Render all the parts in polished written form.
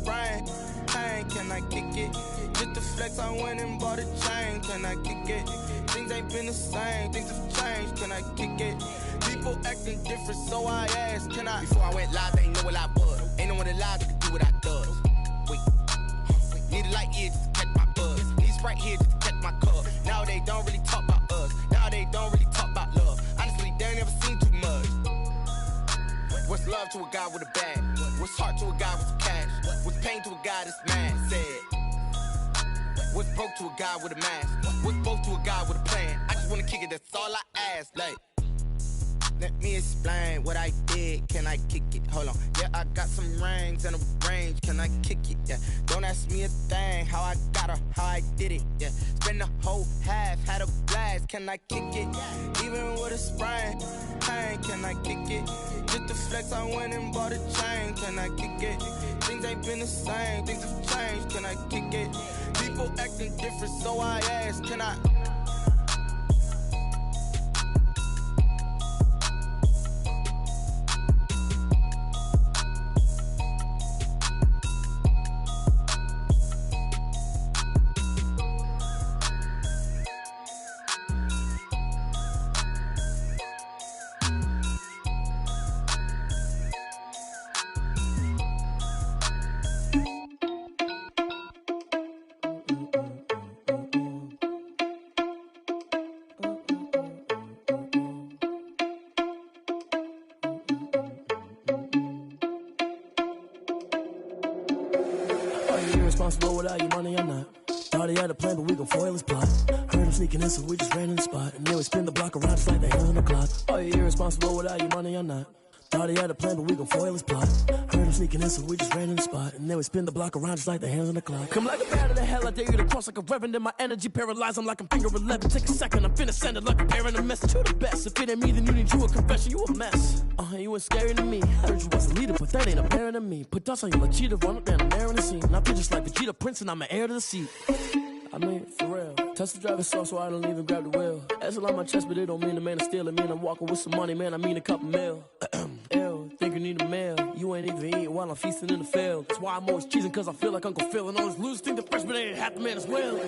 sprain. Pain, can I kick it? Just the flex, I went and bought a chain. Can I kick it? Things ain't been the same, things have changed. Can I kick it? People acting different, so I asked, can I? Before I went live, they ain't know what I was. Ain't no one alive that could do what I does. Wait, need a light here just to catch my buzz. Need Sprite here just to catch my cup. Now they don't really talk about us. Now they don't really talk about love. Honestly, they ain't never seen too much. What's love to a guy with a bag? What's heart to a guy with some cash? What's pain to a guy that's mad? Said. What's broke to a guy with a mask? What's both to a guy with a plan? I just wanna kick it, that's all I ask. Like, let me explain what I did. Can I kick it? Hold on. Yeah, I got some rings and a range. Can I kick it? Yeah. Don't ask me a thing. How I got her, how I did it. Yeah. Spend the whole half, had a blast. Can I kick it? Even with a sprain. Pain, can I kick it? Just the flex, I went and bought a chain. Can I kick it? Things ain't been the same, things have changed. Can I kick it? People acting different, so I asked, can I? Responsible without your money or not. Thought he had a plan, but we gon' foil his plot. Heard him sneaking in, so we just ran in the spot. And then we spin the block around just like the hands on the clock. Are you irresponsible without your money or not? Thought he had a plan, but we gon' foil his plot. Heard him sneaking in, so we just ran in the spot. And then we spin the block around just like the hands on the clock. Come like a bat of the hell, I dare you to cross like a reverend. And my energy paralyzed, I'm like I'm finger 11. Take a second, I'm finna send it like a parent. A message to the best. If it ain't me, then you need you a confession. You a mess. You ain't scary to me. Heard you was a leader, but that ain't apparent to me. Put dust on you like cheetah, run up down the air in the scene. And I feel just like Vegeta Prince, and I'm an heir to the seat. I mean, for real. Touch the driver's soft, so I don't even grab the wheel. That's on my chest, but it don't mean the man is stealing. Mean I'm walking with some money, man. I mean a couple mil. Ew, think you need a meal. You ain't even eating while I'm feasting in the field. That's why I'm always cheesing, cause I feel like Uncle Phil. And all those losers think the freshman ain't half the man as well.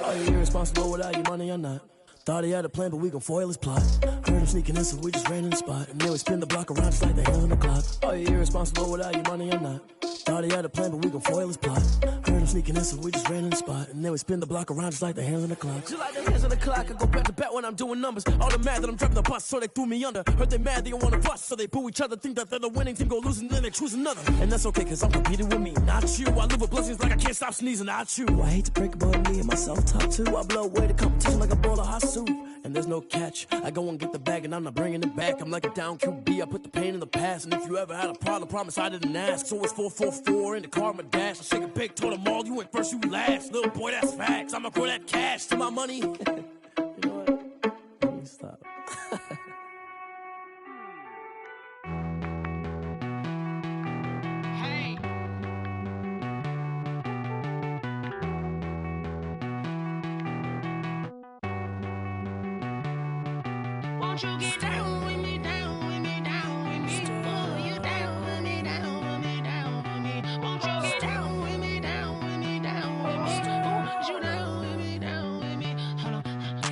Are you irresponsible without your money or not? Thought he had a plan, but we gon' foil his plot. Heard him sneaking in, so we just ran in the spot. And then we spin the block around just like the hands on the clock. Are you irresponsible without your money or not? Thought he had a plan, but we gon' foil his plot. Heard him sneaking in, so we just ran in the spot. And then we spin the block around just like the hands on the clock. Just like the hands on the clock, I go back to back when I'm doing numbers. All the mad that I'm driving the bus, so they threw me under. Heard they mad, they don't wanna bust, so they boo each other. Think that they're the winning team, go losing, then they choose another. And that's okay, cause I'm competing with me, not you. I live with blessings like I can't stop sneezing, not you. I hate to break it, but me and myself top two. I blow away the competition like a bowl of hot soup. And there's no catch, I go and get the bag and I'm not bringing it back. I'm like a down QB, I put the pain in the past. And if you ever had a problem, promise I didn't ask. So it's 444 in the car, my dash. I shake a big, told them all, you went first, you last. Little boy, that's facts, I'ma grow that cash to my money. You know what? Let me stop. Won't you get down with me, down with me, down with me? Oh, you down with me, down with me, down with me. Won't you get down with me, down with me, down with me? Oh, you down with me, down with me? Hold on.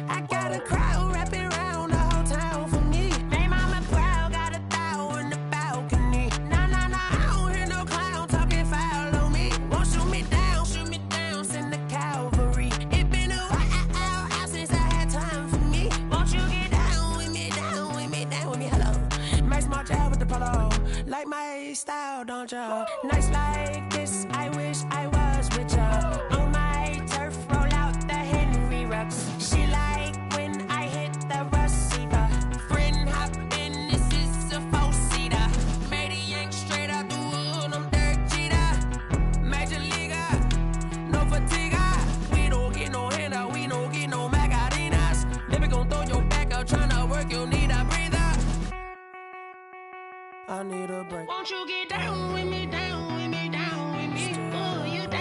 I got a crowd wrapping around the whole town for me. They mama proud, got a thou in the balcony. Nah, nah, nah, I don't hear no clown talking foul on me. Won't shoot me down, send the cavalry. It been a while since I had time for me. Won't you get down with me, hello. Max March out with the polo. Like my style, don't ya? Nights like this, I wish I was with ya. On my turf, roll out the Henry Rux. She like when I hit the receiver. Friend hop in, this is a four-seater. Made a yank straight out the wood, I'm Dirk Jeter. Major leaguer, no fatigue. We don't get no handout, we don't get no Macarinas. Never gon' throw your back out, tryna work, you need a breather. I need a break. Won't you get down with me, down with me, down with me? Oh, you down.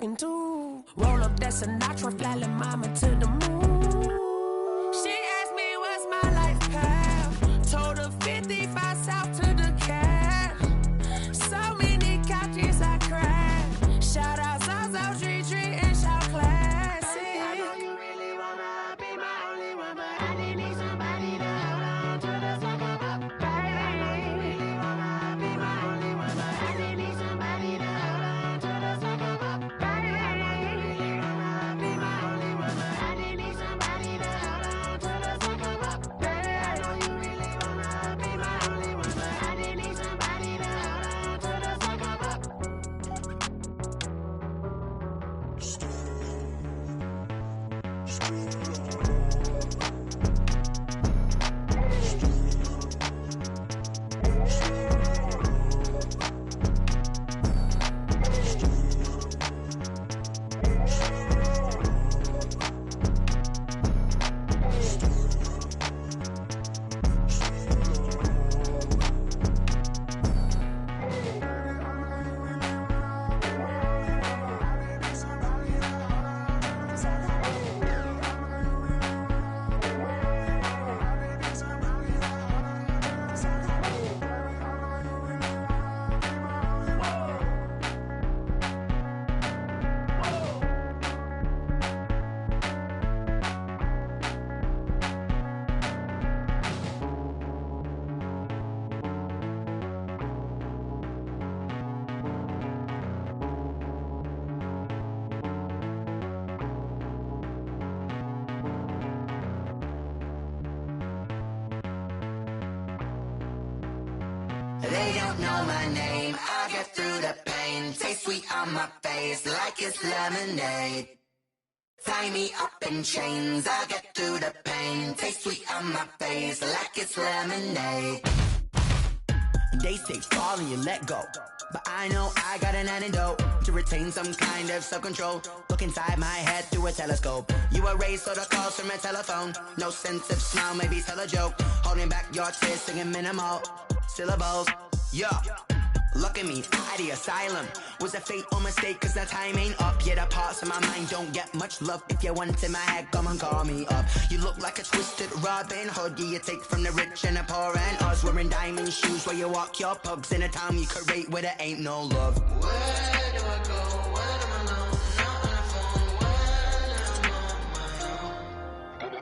talking to. Roll up that Sinatra, fly la mama to the moon. She asked me what's my life path. Told her 55 south to the cab. So many couches I cried. Shout out South Tree and shout classic. I know you really wanna be my only one, but I didn't need somebody to hold on to the second up. I know you really wanna be my only one, but I didn't need somebody to hold on to the second up. I know you really wanna be my only one, but I didn't need somebody to hold on to the second up. I know you really wanna be my only one, but I didn't need somebody to hold on to the second up. They don't know my name, I get through the pain. Taste sweet on my face like it's lemonade. Tie me up in chains, I get through the pain. Taste sweet on my face like it's lemonade. They say fall and you let go, but I know I got an antidote to retain some kind of self-control. Look inside my head through a telescope. You erase all the calls from a telephone. No sense of smile, maybe tell a joke. Holding back your tears, singing minimal syllables. Yeah, look at me, out the asylum. Was a fate or mistake, cause the time ain't up. Yeah, the parts of my mind don't get much love. If you want in my head, come and call me up. You look like a twisted Robin Hood. Yeah, you take from the rich and the poor and us. Wearing diamond shoes where you walk your pugs. In a town you create where there ain't no love. Where do I go? Where do I know? Not on the phone, when I'm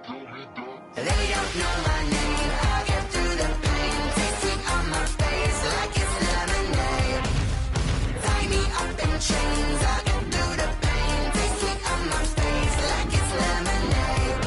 on my own. They don't know my name, I get through the pain. Taste sweet on my face like it's lemonade. Tie me up in chains, I get through the pain. Taste sweet on my face like it's lemonade.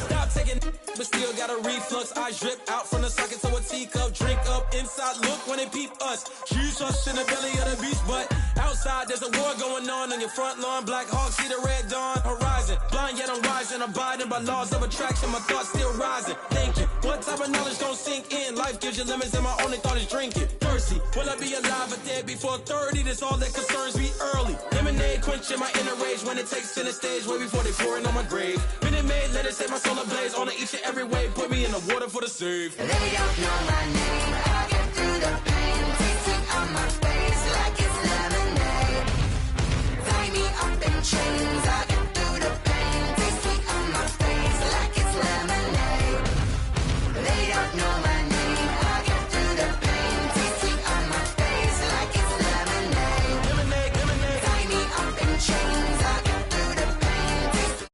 Stop taking but still got a reflux. Eyes drip out from the socket to a teacup. Drink up inside, look when they peep us. Jesus in the belly of the beast, but outside there's a war going on your front lawn. Black Hawk, see the red dawn horizon. Blind yet I'm rising, abiding by laws of attraction. My thoughts still rising, thinking what type of knowledge don't sink in. Life gives you limits and my only thought is drinking. Thirsty, will I be alive or dead before 30? That's all that concerns me early. Lemonade quenching my inner rage when it takes center stage way before they pouring on my grave. Minute Maid, let it set my soul ablaze on each and every way. Put me in the water for the save. They don't know my name, I get through the pain. Taste sweet on my face like it's lemonade. Tie me up in chains, I get through the pain. Taste sweet on my face like it's lemonade. They don't know my name, I get through the pain. Taste sweet on my face like it's lemonade. Lemonade, lemonade. Tie me up in chains, I get through the pain. Taste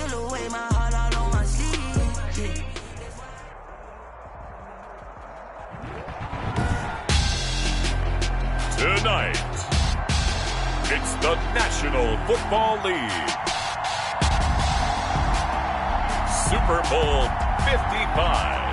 Still away, my heart all on my sleeve. Tonight, it's the National Football League. Super Bowl 55.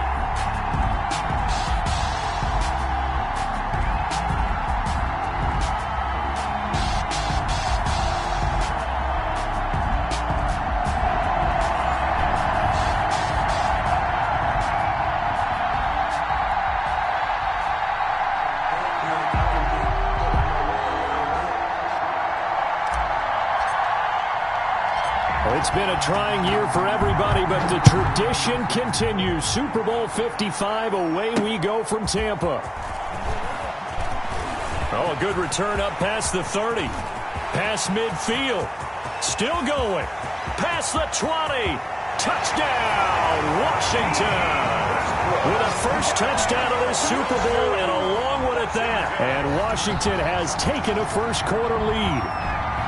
It's been a trying year for everybody, but the tradition continues. Super Bowl 55, away we go from Tampa. Oh, a good return up past the 30. Past midfield. Still going. Past the 20. Touchdown, Washington. With a first touchdown of this Super Bowl and a long one at that. And Washington has taken a first quarter lead.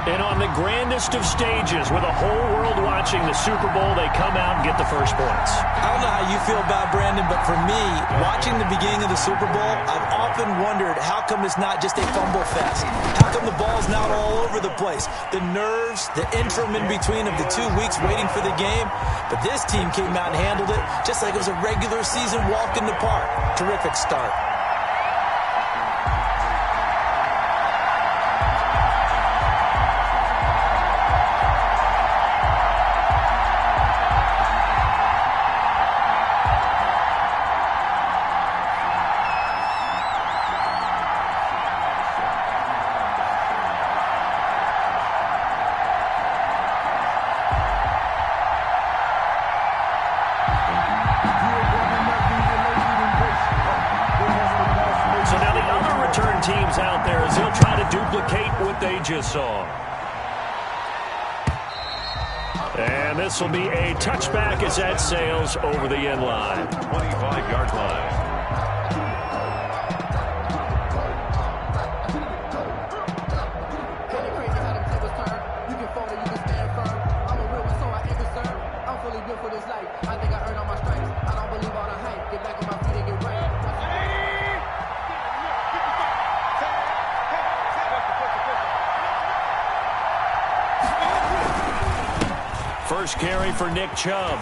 And on the grandest of stages, with the whole world watching the Super Bowl, they come out and get the first points. I don't know how you feel about Brandon, but for me, watching the beginning of the Super Bowl, I've often wondered how come it's not just a fumble fest? How come the ball's not all over the place? The nerves, the interim in between of the 2 weeks waiting for the game. But this team came out and handled it just like it was a regular season walk in the park. Terrific start. Teams out there as they'll try to duplicate what they just saw. And this will be a touchback as that sails over the end line. 25-yard line. First carry for Nick Chubb.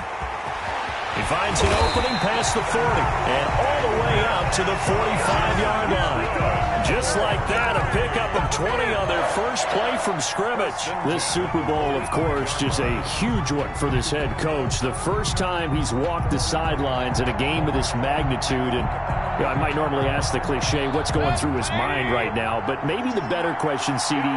He finds an opening past the 40 and all the way out to the 45-yard line. Just like that, a pickup of 20 on their first play from scrimmage. This Super Bowl, of course, just a huge one for this head coach. The first time he's walked the sidelines in a game of this magnitude. And you know, I might normally ask the cliche, what's going through his mind right now? But maybe the better question, CD,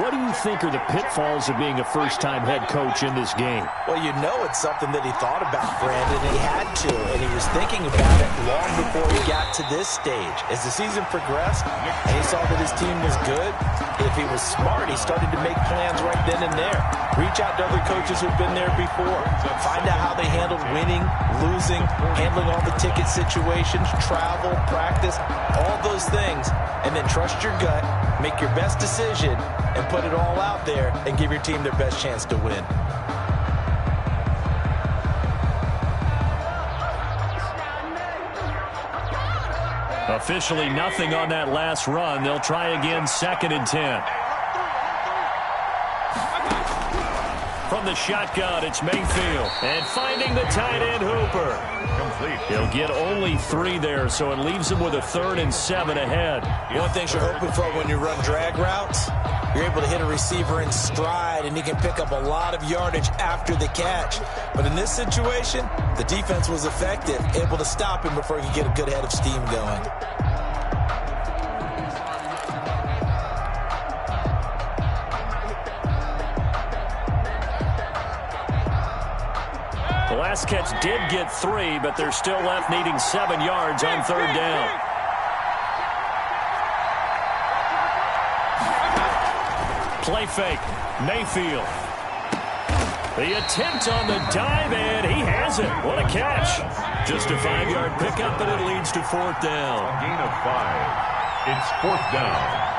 what do you think are the pitfalls of being a first-time head coach in this game? Well, you know it's something that he thought about, Brandon, and he had to, and he was thinking about it long before he got to this stage. As the season progressed, and he saw that his team was good, if he was smart, he started to make plans right then and there. Reach out to other coaches who've been there before. Find out how they handled winning, losing, handling all the ticket situations, travel, practice, all those things, and then trust your gut, make your best decision, and put it all out there and give your team their best chance to win. Officially nothing on that last run. They'll try again, 2nd and 10. From the shotgun, it's Mayfield. And finding the tight end, Hooper. Complete. He'll get only 3 there, so it leaves him with a 3rd and 7 ahead. One thing you're hoping for when you run drag routes, you're able to hit a receiver in stride, and he can pick up a lot of yardage after the catch. But in this situation, the defense was effective, able to stop him before he could get a good head of steam going. The last catch did get 3, but they're still left needing 7 yards on 3rd down. Play fake, Mayfield. The attempt on the dive, and he has it. What a catch. Just a 5-yard pickup, and it leads to 4th down. A gain of 5. It's 4th down.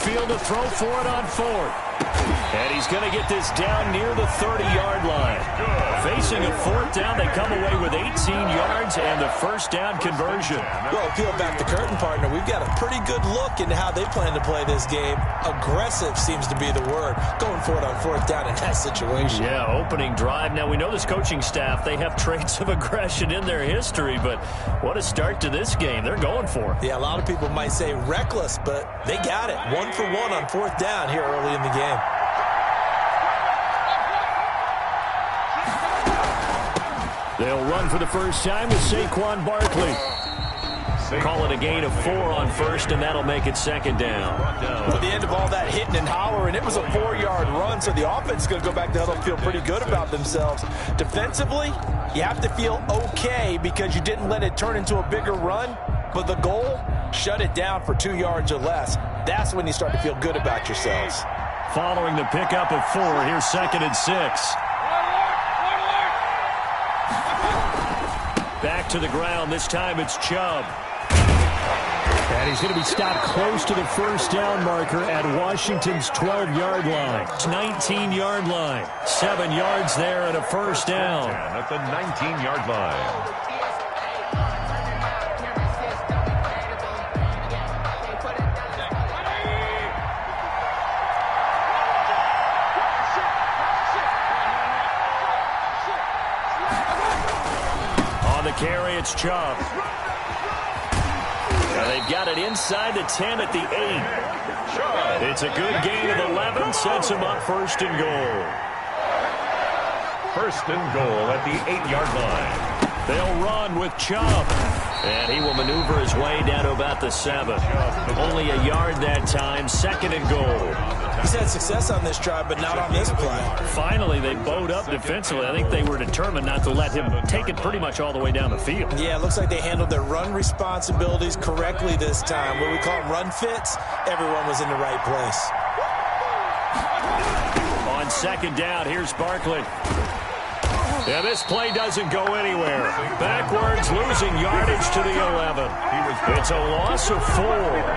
field to throw for it on fourth. And he's going to get this down near the 30-yard line. Facing a fourth down, they come away with 18 yards and the first down conversion. Well, peel back the curtain, partner. We've got a pretty good look into how they plan to play this game. Aggressive seems to be the word. Going for it on fourth down in that situation. Yeah, opening drive. Now, we know this coaching staff, they have traits of aggression in their history, but what a start to this game. They're going for it. Yeah, a lot of people might say reckless, but they got it. 1 for 1 on fourth down here early in the game. They'll run for the first time with Saquon Barkley. Call it a gain of 4 on first, and that'll make it second down. At the end of all that hitting and hollering, it was a 4-yard run, so the offense is going to go back to huddle and feel pretty good about themselves. Defensively, you have to feel okay because you didn't let it turn into a bigger run, but the goal, shut it down for 2 yards or less. That's when you start to feel good about yourselves. Following the pickup of 4, here's 2nd and 6. Back to the ground. This time it's Chubb. And he's going to be stopped close to the first down marker at Washington's 12-yard line. 19-yard line. 7 yards there and a first down. At the 19-yard line. Carry, it's Chubb. Now they've got it inside the 10 at the 8. It's a good gain of 11, sets him up first and goal. First and goal at the 8-yard line. They'll run with Chubb. And he will maneuver his way down to about the 7. Only a yard that time, 2nd and goal. He's had success on this drive, but not on this play. Finally, they bowed up defensively. I think they were determined not to let him take it pretty much all the way down the field. Yeah, it looks like they handled their run responsibilities correctly this time. What we call them run fits, everyone was in the right place. On 2nd down, here's Barkley. Yeah, this play doesn't go anywhere. Backwards, losing yardage to the 11. It's a loss of 4.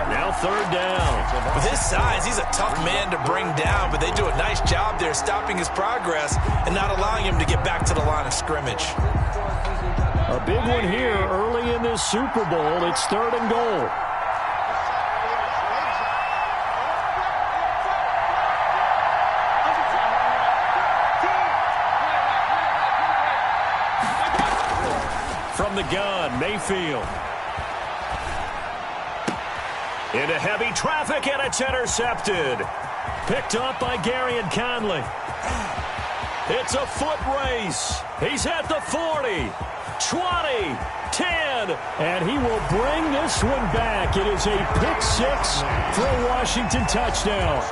Now 3rd down. With his size, he's a tough man to bring down, but they do a nice job there stopping his progress and not allowing him to get back to the line of scrimmage. A big one here early in this Super Bowl. It's 3rd and goal. From the gun, Mayfield. Into heavy traffic, and it's intercepted. Picked up by Gary and Conley. It's a foot race. He's at the 40, 20, 10, and he will bring this one back. It is a pick-6 for a Washington touchdown.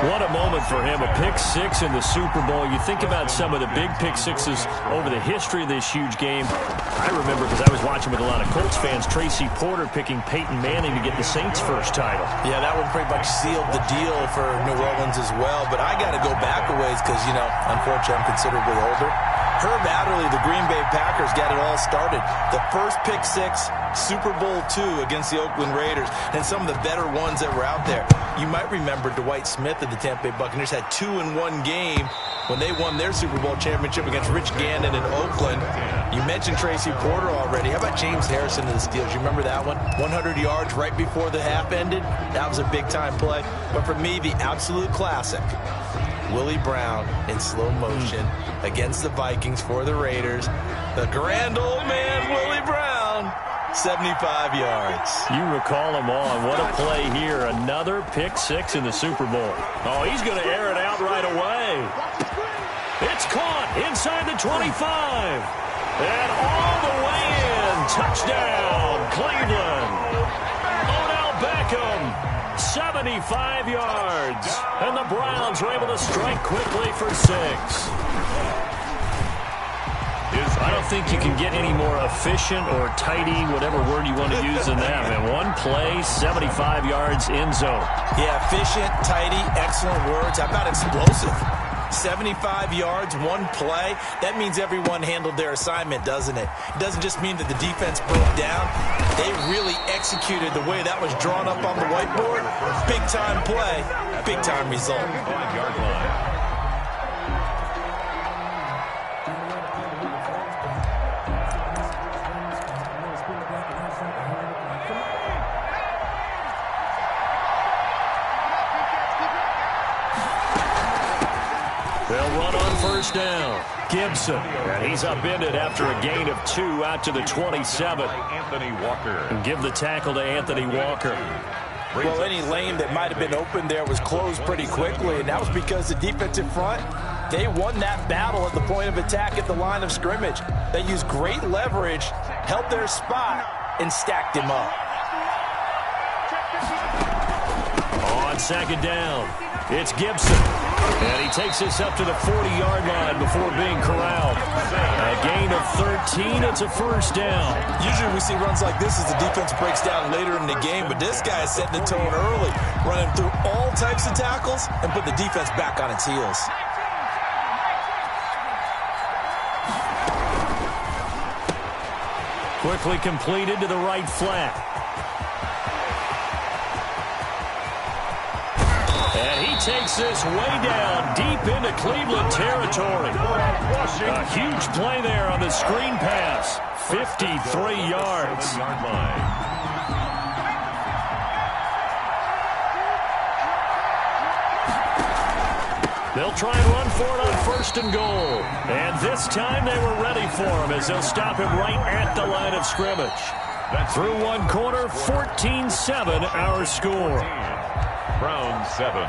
What a moment for him, a pick-6 in the Super Bowl. You think about some of the big pick-6s over the history of this huge game. I remember, because I was watching with a lot of Colts fans, Tracy Porter picking Peyton Manning to get the Saints' first title. Yeah, that one pretty much sealed the deal for New Orleans as well. But I got to go back a ways because, you know, unfortunately I'm considerably older. Herb Adderley, the Green Bay Packers, got it all started. The first pick-6, Super Bowl II against the Oakland Raiders, and some of the better ones that were out there. You might remember Dwight Smith of the Tampa Bay Buccaneers had 2 in one game when they won their Super Bowl championship against Rich Gannon in Oakland. You mentioned Tracy Porter already. How about James Harrison of the Steelers? You remember that one? 100 yards right before the half ended? That was a big-time play. But for me, the absolute classic, Willie Brown in slow motion against the Vikings for the Raiders. The grand old man, Willie Brown, 75 yards. You recall them all, and what a play here. Another pick-6 in the Super Bowl. Oh, he's going to air it out right away. It's caught inside the 25. And all the way in. Touchdown, Cleveland. Odell Beckham, 75 yards. And the Browns were able to strike quickly for 6. I don't think you can get any more efficient or tidy, whatever word you want to use than that, man. One play, 75 yards, end zone. Yeah, efficient, tidy, excellent words. How about explosive? 75 yards, one play. That means everyone handled their assignment, doesn't it? It doesn't just mean that the defense broke down. They really executed the way that was drawn up on the whiteboard. Big-time play, big-time result. 5-yard line. They'll run on first down. Gibson, and he's upended after a gain of 2 out to the 27. Anthony Walker. And give the tackle to Anthony Walker. Well, any lane that might have been open there was closed pretty quickly, and that was because the defensive front, they won that battle at the point of attack at the line of scrimmage. They used great leverage, held their spot, and stacked him up. On second down, it's Gibson. And he takes this up to the 40-yard line before being corralled. A gain of 13, it's a first down. Usually we see runs like this as the defense breaks down later in the game, but this guy is setting the tone early, running through all types of tackles and put the defense back on its heels. Quickly completed to the right flat. And he takes this way down deep into Cleveland territory. A huge play there on the screen pass. 53 yards. 7-yard line. They'll try and run for it on first and goal. And this time they were ready for him as they'll stop him right at the line of scrimmage. Through one quarter, 14-7 our score. Browns 7.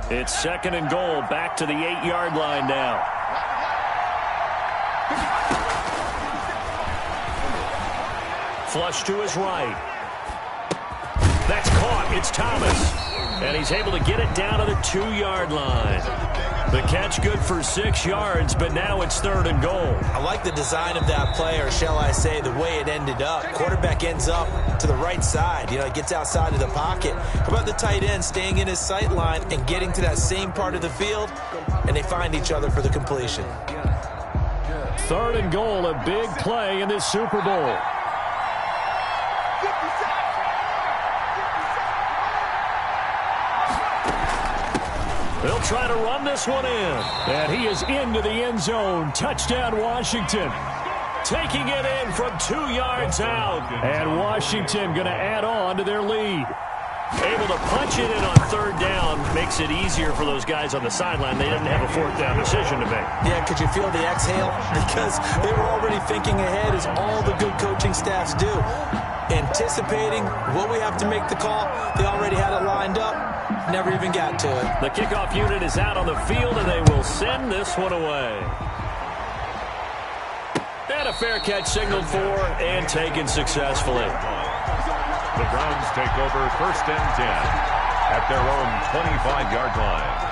It's second and goal, back to the 8-yard line now. Flush to his right. That's caught. It's Thomas. And he's able to get it down to the 2-yard line. The catch good for 6 yards, but now it's third and goal. I like the design of that play, or shall I say the way it ended up. Quarterback ends up to the right side. You know, he gets outside of the pocket. How about the tight end staying in his sight line and getting to that same part of the field, and they find each other for the completion. Third and goal, a big play in this Super Bowl. They'll try to run this one in. And he is into the end zone. Touchdown, Washington. Taking it in from 2 yards out. And Washington going to add on to their lead. Able to punch it in on third down makes it easier for those guys on the sideline. They didn't have a fourth down decision to make. Yeah, could you feel the exhale? Because they were already thinking ahead, as all the good coaching staffs do. Anticipating what we have to make the call. They already had it lined up. Never even got to it. The kickoff unit is out on the field, and they will send this one away. And a fair catch signaled for and taken successfully. The Browns take over first and 10 at their own 25-yard line.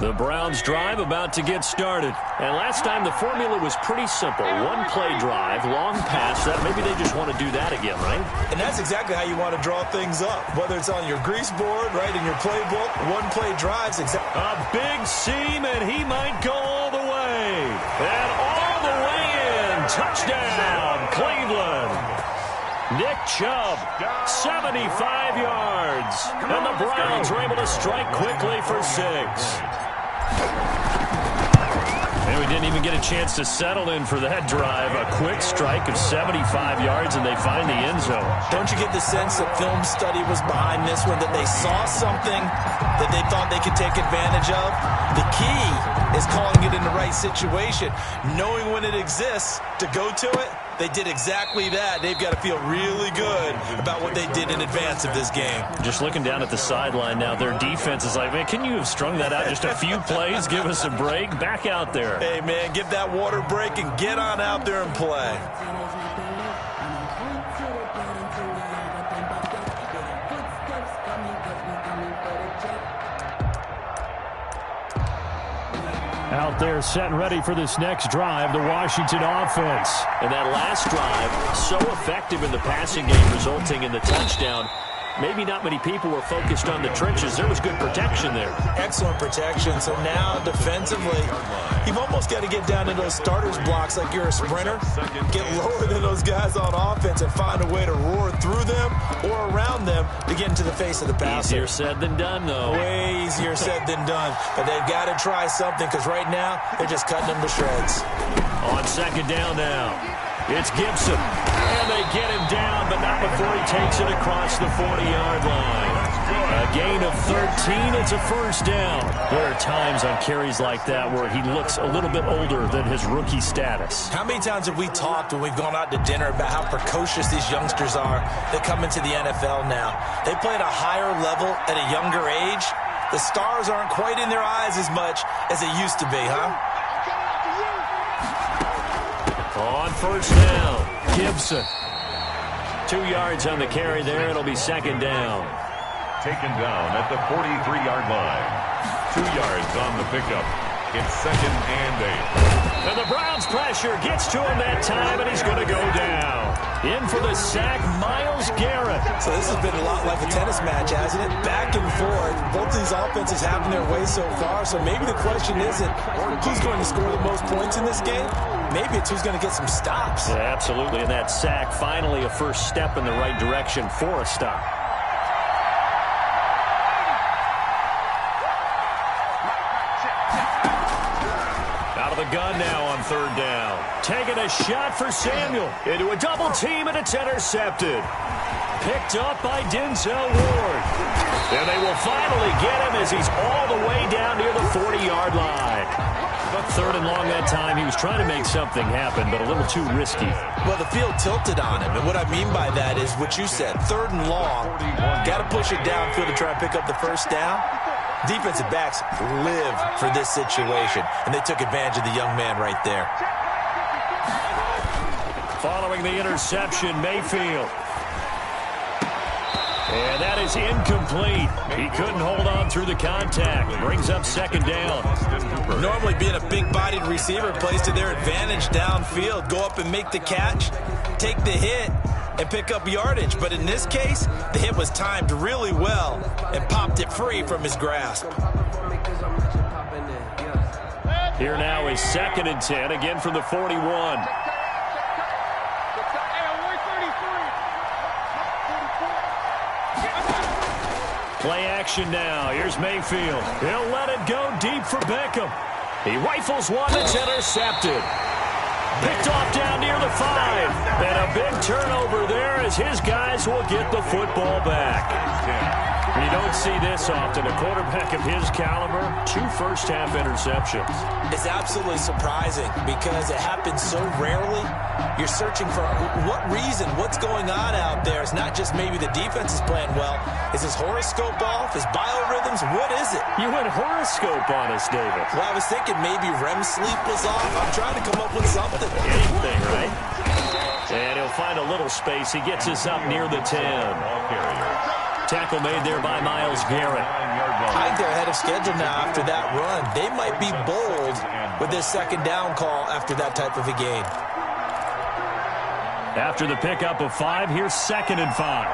The Browns drive about to get started. And last time the formula was pretty simple. One play drive, long pass. That maybe they just want to do that again, right? And that's exactly how you want to draw things up. Whether it's on your grease board, right, in your playbook, one play drives. A big seam, and he might go all the way. And all the way in. Touchdown, Cleveland. Nick Chubb, 75 yards. And the Browns are able to strike quickly for 6. And we didn't even get a chance to settle in for that drive. A quick strike of 75 yards, and they find the end zone. Don't you get the sense that film study was behind this one, that they saw something that they thought they could take advantage of? The key is calling it in the right situation, knowing when it exists to go to it. They did exactly that. They've got to feel really good about what they did in advance of this game. Just looking down at the sideline now, their defense is like, man, can you have strung that out just a few plays? Give us a break. Back out there. Hey, man, give that water break and get on out there and play. Out there set and ready for this next drive, the Washington offense. And that last drive, so effective in the passing game, resulting in the touchdown. Maybe not many people were focused on the trenches. There was good protection there. Excellent protection. So now defensively, you've almost got to get down to those starters blocks like you're a sprinter. Get lower than those guys on offense and find a way to roar through them or around them to get into the face of the passer. Easier said than done, though. Way easier said than done. But they've got to try something because right now they're just cutting them to shreds. On second down now, it's Gibson. And they get him down, but not before he takes it across the 40-yard line. A gain of 13, it's a first down. There are times on carries like that where he looks a little bit older than his rookie status. How many times have we talked when we've gone out to dinner about how precocious these youngsters are that come into the NFL now? They play at a higher level at a younger age. The stars aren't quite in their eyes as much as they used to be, huh? On first down, Gibson. 2 yards on the carry there. It'll be second down. Taken down at the 43-yard line. 2 yards on the pickup. It's second and 8. And the Browns pressure gets to him that time, and he's going to go down. In for the sack, Myles Garrett. So this has been a lot like a tennis match, hasn't it? Back and forth. Both these offenses having their way so far. So maybe the question isn't who's going to score the most points in this game. Maybe it's who's going to get some stops. Yeah, absolutely. And that sack, finally a first step in the right direction for a stop. Out of the gun now on third down. Taking a shot for Samuel. Into a double team, and it's intercepted. Picked up by Denzel Ward. And they will finally get him as he's all the way down near the 40-yard line. But third and long that time, he was trying to make something happen, but a little too risky. Well, the field tilted on him, and what I mean by that is what you said, third and long. Got to push it downfield to try and pick up the first down. Defensive backs live for this situation, and they took advantage of the young man right there. Following the interception, Mayfield. And that is incomplete. He couldn't hold on through the contact. Brings up second down. Normally being a big-bodied receiver plays to their advantage downfield. Go up and make the catch, take the hit, and pick up yardage. But in this case, the hit was timed really well and popped it free from his grasp. Here now is second and 10, again from the 41. Play action now. Here's Mayfield. He'll let it go deep for Beckham. He rifles one that's intercepted. Picked off down near the 5. And a big turnover there as his guys will get the football back. You don't see this often. A quarterback of his caliber, 2 first-half interceptions. It's absolutely surprising because it happens so rarely. You're searching for what reason, what's going on out there. It's not just maybe the defense is playing well. Is his horoscope off? His biorhythms? What is it? You went horoscope on us, David. Well, I was thinking maybe REM sleep was off. I'm trying to come up with something. Anything, right? And he'll find a little space. He gets us up near the 10. Tackle made there by Myles Garrett. I think they're ahead of schedule now after that run. They might be bold with this second down call after that type of a game. After the pickup of 5, here's second and 5.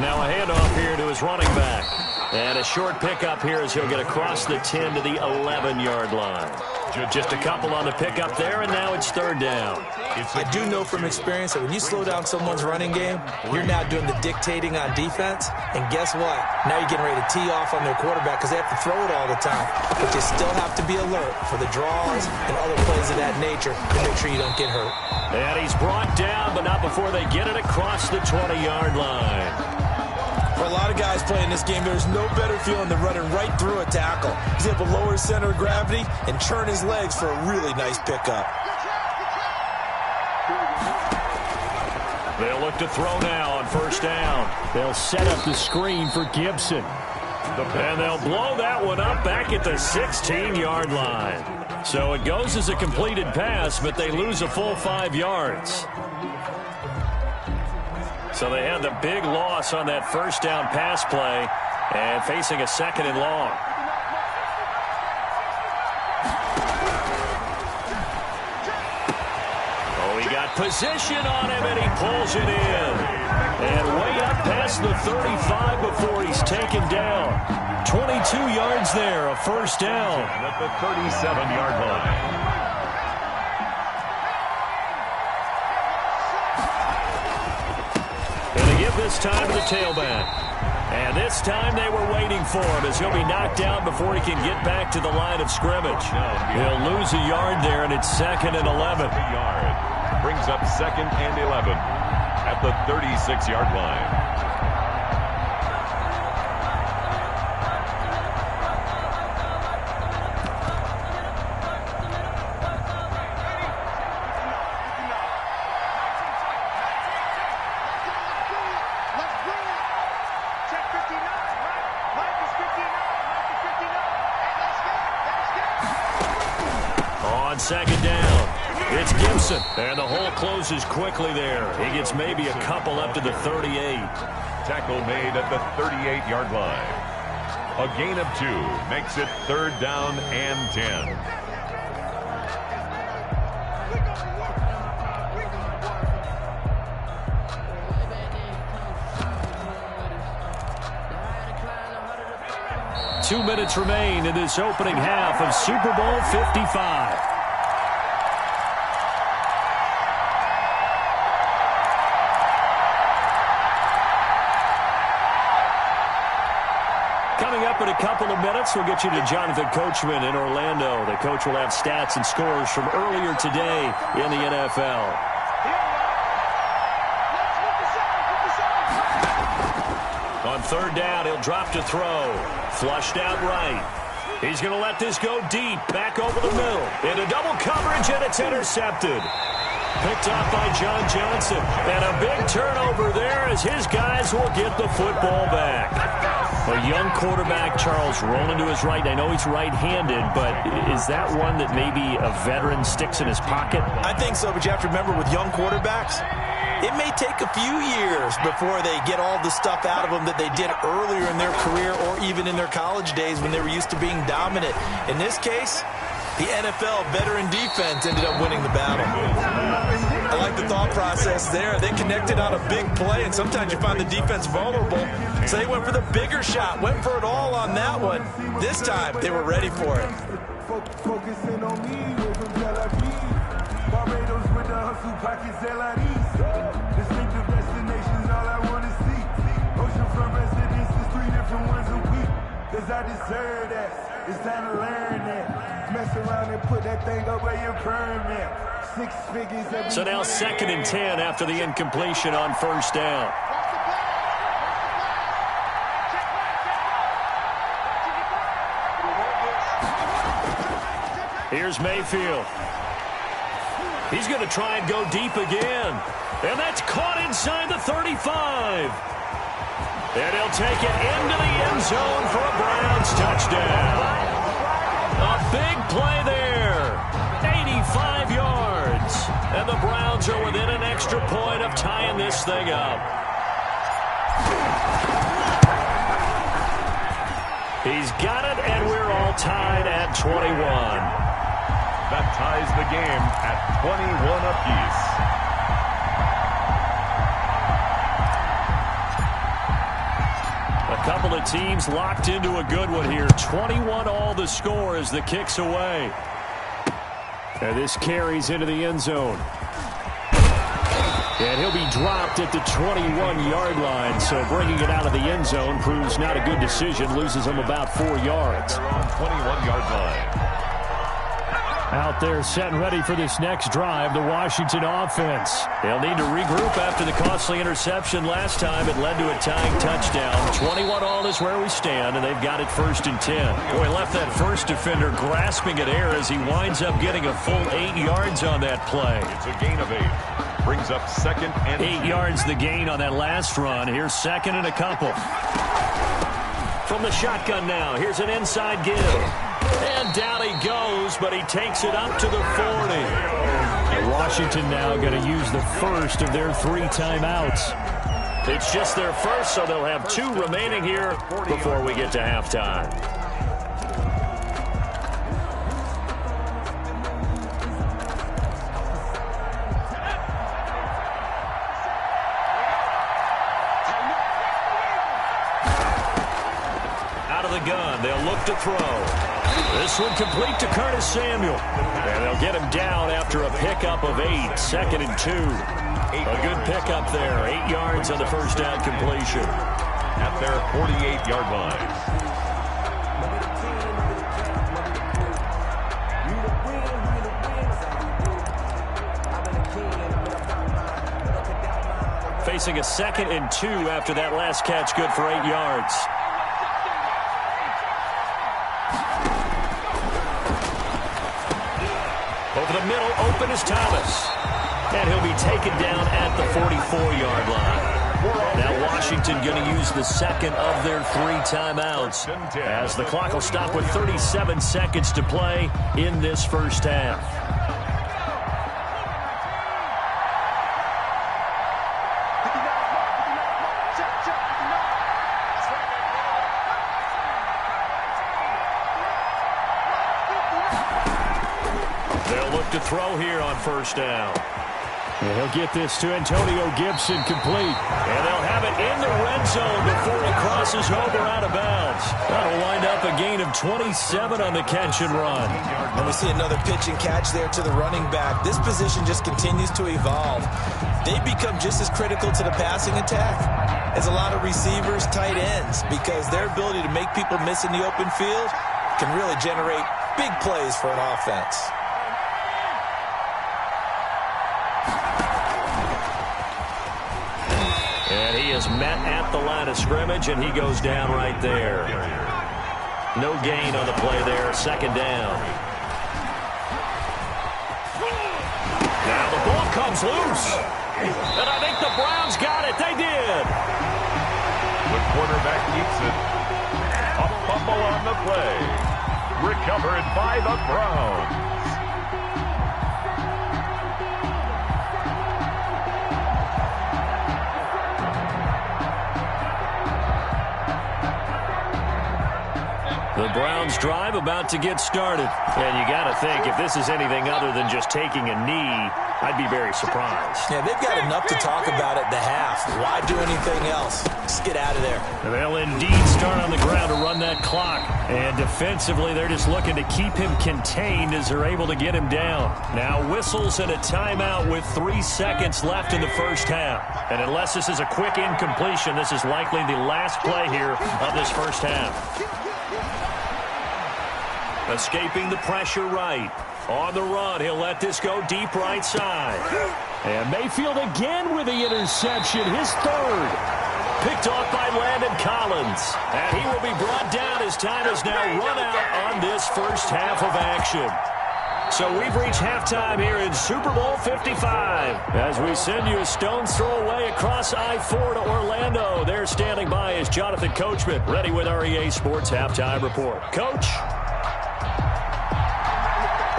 Now a handoff here to his running back. And a short pickup here as he'll get across the 10 to the 11-yard line. Just a couple on the pickup there, and now it's third down. I do know from experience that when you slow down someone's running game, you're now doing the dictating on defense. And guess what? Now you're getting ready to tee off on their quarterback because they have to throw it all the time. But you still have to be alert for the draws and other plays of that nature to make sure you don't get hurt. And he's brought down, but not before they get it across the 20-yard line. For a lot of guys playing this game, there's no better feeling than running right through a tackle. He's able to lower his center of gravity and turn his legs for a really nice pickup. They'll look to throw now on first down. They'll set up the screen for Gibson. And they'll blow that one up back at the 16-yard line. So it goes as a completed pass, but they lose a full 5 yards. So they had the big loss on that first down pass play. And facing a 2nd and long. Oh, he got position on him, and he pulls it in. And way up past the 35 before he's taken down. 22 yards there, a first down. At the 37-yard line. And they give this time to the tailback. And this time they were waiting for him as he'll be knocked down before he can get back to the line of scrimmage. He'll lose a yard there, and it's 2nd and 11. Brings up 2nd and 11 at the 36-yard line. On 2nd down, it's Gibson, and the hole closes quickly there. He gets maybe a couple up to the 38. Tackle made at the 38-yard line. A gain of 2 makes it 3rd down and 10. Two minutes remain in this opening half of Super Bowl 55. Coming up in a couple of minutes, we'll get you to Jonathan Coachman in Orlando. The coach will have stats and scores from earlier today in the NFL. On 3rd down, he'll drop to throw. Flushed out right. He's going to let this go deep. Back over the middle. Into double coverage, and it's intercepted. Picked off by John Johnson. And a big turnover there as his guys will get the football back. A young quarterback, Charles, rolling to his right. I know he's right-handed, but is that one that maybe a veteran sticks in his pocket? I think so, but you have to remember with young quarterbacks, it may take a few years before they get all the stuff out of them that they did earlier in their career or even in their college days when they were used to being dominant. In this case, the NFL veteran defense ended up winning the battle. I like the thought process there. They connected on a big play, and sometimes you find the defense vulnerable. So they went for the bigger shot, went for it all on that one. This time, they were ready for it. Focusing on me, from Tel Aviv. Barbados with the hustle pockets, distinctive destinations, all I want to see. Oceanfront residences, 3 different ones a week. Cause I deserve that. It's time to learn that. Mess around and put that thing up where you're permanent. 6 figures. So now 2nd and 10 after the incompletion on 1st down. Here's Mayfield. He's going to try and go deep again. And that's caught inside the 35. And he'll take it into the end zone for a Browns touchdown. A big play there. 85 yards. And the Browns are within an extra point of tying this thing up. He's got it, and we're all tied at 21. That ties the game at 21 apiece. A couple of teams locked into a good one here. 21 all the score as the kick's away. And this carries into the end zone. And he'll be dropped at the 21-yard line. So bringing it out of the end zone proves not a good decision. Loses him about 4 yards. They're on 21-yard line. Out there setting ready for this next drive, the Washington offense. They'll need to regroup after the costly interception last time. It led to a tying touchdown. 21 all is where we stand, and they've got it 1st and 10. Boy, left that first defender grasping at air as he winds up getting a full 8 yards on that play. It's a gain of 8. Brings up 2nd and 8 yards the gain on that last run. Here's 2nd and a couple. From the shotgun now, here's an inside give. And down he goes, but he takes it up to the 40. And Washington now going to use the first of their 3 timeouts. It's just their first, so they'll have 2 remaining here before we get to halftime. Out of the gun, they'll look to throw. This one complete to Curtis Samuel. And they'll get him down after a pickup of 8, 2nd and 2. A good pickup there, 8 yards on the first down completion. At their 48-yard line. Facing a 2nd and 2 after that last catch, good for 8 yards. Over the middle, open is Thomas. And he'll be taken down at the 44-yard line. Now Washington going to use the second of their 3 timeouts as the clock will stop with 37 seconds to play in this first half. They'll look to throw here on first down. And he'll get this to Antonio Gibson complete. And they'll have it in the red zone before he crosses over out of bounds. That'll wind up a gain of 27 on the catch and run. And we see another pitch and catch there to the running back. This position just continues to evolve. They become just as critical to the passing attack as a lot of receivers, tight ends, because their ability to make people miss in the open field can really generate big plays for an offense. And he is met at the line of scrimmage, and he goes down right there. No gain on the play there, 2nd down. Now the ball comes loose. And I think the Browns got it. They did. The quarterback keeps it. A fumble on the play. Recovered by the Browns. The Browns drive about to get started. And you got to think, if this is anything other than just taking a knee, I'd be very surprised. Yeah, they've got enough to talk about at the half. Why do anything else? Just get out of there. They'll indeed start on the ground to run that clock. And defensively, they're just looking to keep him contained as they're able to get him down. Now whistles and a timeout with 3 seconds left in the first half. And unless this is a quick incompletion, this is likely the last play here of this first half. Escaping the pressure right. On the run, he'll let this go deep right side. And Mayfield again with the interception, his 3rd. Picked off by Landon Collins. And he will be brought down as time has now run out on this first half of action. So we've reached halftime here in Super Bowl 55. As we send you a stone's throw away across I-4 to Orlando. There standing by is Jonathan Coachman, ready with our EA Sports Halftime Report. Coach?